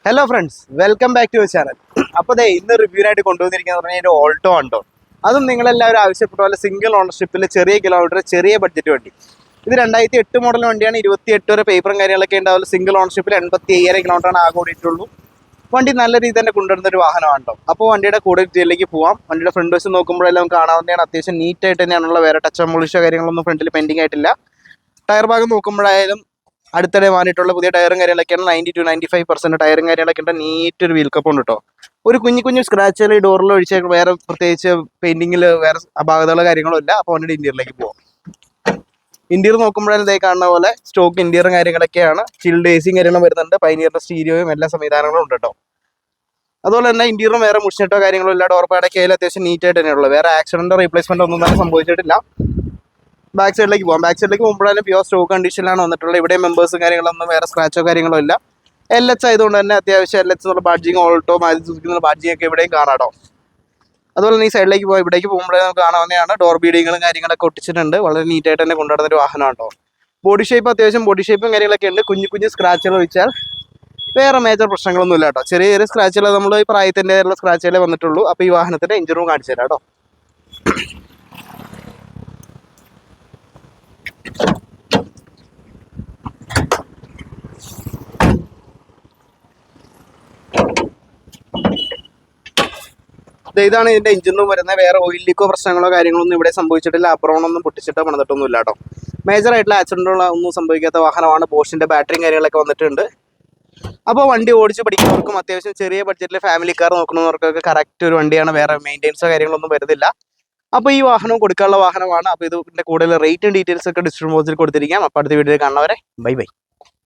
Hello friends, welcome back to your channel. അപ്പോൾ ഇന്ന് റിവ്യൂവിനായിട്ട് കൊണ്ടുവന്നിരിക്കുന്നത് പറഞ്ഞാൽ ഒരു ഓൾട്ടോ ഉണ്ടോ, അതും നിങ്ങളെല്ലാവരും ആവശ്യപ്പെട്ട പോലെ സിംഗിൾ ഓണർഷിപ്പിൽ ചെറിയ കിലോമീറ്റർ ചെറിയ ബഡ്ജറ്റ് വണ്ടി. ഇത് 2008 മോഡൽ വണ്ടിയാണ്. 28 വരെ പേപ്പറും കാര്യങ്ങളൊക്കെ ഉണ്ടാവും. സിംഗിൾ ഓണർഷിപ്പിൽ 85,000 കിലോമീറ്ററാണ് ആകെ ഓടിയിട്ടുള്ളൂ. വണ്ടി നല്ല രീതിയിൽ തന്നെ കൊണ്ടുവരുന്ന ഒരു വാഹനമാണോ. അപ്പോൾ വണ്ടിയുടെ കൂടുതൽ ഡീറ്റെയിലേക്ക് പോവാം. വണ്ടിയുടെ ഫ്രണ്ട് വശം നോക്കുമ്പോഴെല്ലാം കാണാവുന്നതാണ്. അത്യാവശ്യം നീറ്റായിട്ട് തന്നെയാണുള്ള. വേറെ ടച്ച് പോളിഷോ കാര്യങ്ങളൊന്നും ഫ്രണ്ടിൽ പെൻഡിങ് ആയിട്ടില്ല. ടയർ ഭാഗം നോക്കുമ്പോഴായാലും അടുത്തിടെ മാറിയിട്ടുള്ള പുതിയ ടയറും കാര്യങ്ങളൊക്കെയാണ്. 90-95% ടയറും കാര്യങ്ങളൊക്കെ ഉണ്ട്. നീറ്റൊരു വീൽ കപ്പ് ഉണ്ട് കേട്ടോ. ഒരു കുഞ്ഞു സ്ക്രാച്ചുകൾ ഈ ഡോറിൽ ഒഴിച്ചാൽ വേറെ പ്രത്യേകിച്ച് പെയിന്റിങ്ങിൽ വേറെ അപാകതകളോ കാര്യങ്ങളോ ഇല്ല. അപ്പോൾ വണ്ടിയുടെ ഇന്റീരിയറിലേക്ക് പോകാം. ഇന്റീരിയർ നോക്കുമ്പോഴാലും ഇതേ കാണുന്ന പോലെ സ്റ്റോക്ക് ഇന്റീരിയറും കാര്യങ്ങളൊക്കെയാണ്. ചിൽഡ് എസിയും കാര്യങ്ങളും വരുന്നുണ്ട്. പൈനിയറിന്റെ സ്റ്റീരിയോയും എല്ലാ സംവിധാനങ്ങളും ഉണ്ട് കേട്ടോ. അതുപോലെ തന്നെ ഇന്റീരിയറും വേറെ മുഷിട്ടോ കാര്യങ്ങളും ഇല്ല. ഡോർ പാഡൊക്കെ ആയാലും അത്യാവശ്യം നീറ്റായിട്ട് തന്നെയുള്ളൂ. വേറെ ആക്സിഡന്റോ റീപ്ലേസ്മെന്റ് ഒന്നും തന്നെ സംഭവിച്ചിട്ടില്ല. ബാക്ക് സൈഡിലേക്ക് പോകാം. ബാക്ക് സൈഡിലേക്ക് പോകുമ്പോഴാലും പ്യുവർ സ്റ്റോക്ക് കണ്ടീഷനിലാണ് വന്നിട്ടുള്ളത്. ഇവിടെ മെമ്പേഴ്സും കാര്യങ്ങളൊന്നും വേറെ സ്ക്രാച്ചോ കാര്യങ്ങളോ ഇല്ല. LH ആയതുകൊണ്ട് തന്നെ അത്യാവശ്യം LH എന്നുള്ള ബാഡ്ജിങ്, ഓൾട്ടോ മാരുതി സുസുക്കി എന്നുള്ള ബാഡ്ജിങ് ഒക്കെ ഇവിടെയും കാണാട്ടോ. അതുപോലെ തന്നെ ഈ സൈഡിലേക്ക് പോകാം. ഇവിടേക്ക് പോകുമ്പോഴേ നമുക്ക് കാണാവുന്നതാണ്. ഡോർ ബീഡിങ്ങുകളും കാര്യങ്ങളൊക്കെ ഒട്ടിച്ചിട്ടുണ്ട്. വളരെ നീറ്റായിട്ട് തന്നെ കൊണ്ടുവരുന്ന ഒരു വാഹനമാണ് കേട്ടോ. ബോഡി ഷേപ്പ് അത്യാവശ്യം ബോഡി ഷേപ്പും കാര്യങ്ങളൊക്കെ ഉണ്ട്. കുഞ്ഞു സ്ക്രാച്ചുകൾ വെച്ചാൽ വേറെ മേജർ പ്രശ്നങ്ങളൊന്നും ഇല്ല കേട്ടോ. ചെറിയ സ്ക്രാച്ചുകൾ നമ്മൾ ഈ പ്രായത്തിൻ്റെതായിട്ടുള്ള സ്ക്രാച്ചുകളെ വന്നിട്ടുള്ളൂ. അപ്പോൾ ഈ വാഹനത്തിൻ്റെ എഞ്ചിൻ റൂം കാണിച്ചു തരാം കേട്ടോ. ഇതാണ് ഇതിന്റെ എഞ്ചിൻ റൂം വരുന്നത്. വേറെ ഓയിൽ ലീക്കോ പ്രശ്നങ്ങളോ കാര്യങ്ങളൊന്നും ഇവിടെ സംഭവിച്ചിട്ടില്ല. അബ്രോണൊന്നും പൊട്ടിച്ചിട്ടോ പണിതിട്ടൊന്നും ഇല്ല കേട്ടോ. മേജർ ആയിട്ടുള്ള ആക്സിഡന്റുകളോ ഒന്നും സംഭവിക്കാത്ത വാഹനമാണ്. ബോഷിന്റെ ബാറ്ററിയും കാര്യങ്ങളൊക്കെ വന്നിട്ടുണ്ട്. അപ്പോൾ വണ്ടി ഓടിച്ച് പഠിക്കുന്നവർക്കും അത്യാവശ്യം ചെറിയ ബഡ്ജറ്റിൽ ഫാമിലി കാർ നോക്കുന്നവർക്കൊക്കെ കറക്റ്റ് ഒരു വണ്ടിയാണ്. വേറെ മെയിൻ്റെനൻസോ കാര്യങ്ങളൊന്നും വരുന്നില്ല. അപ്പോൾ ഈ വാഹനം കൊടുക്കാനുള്ള വാഹനമാണ്. അപ്പോൾ ഇതിന്റെ കൂടുതൽ റേറ്റും ഡീറ്റെയിൽസ് ഒക്കെ ഡിസ്ക്രിപ്ഷൻ ബോക്സിൽ കൊടുത്തിരിക്കാം. അപ്പോൾ അടുത്ത വീഡിയോയിൽ കാണുന്നവരെ ബൈ.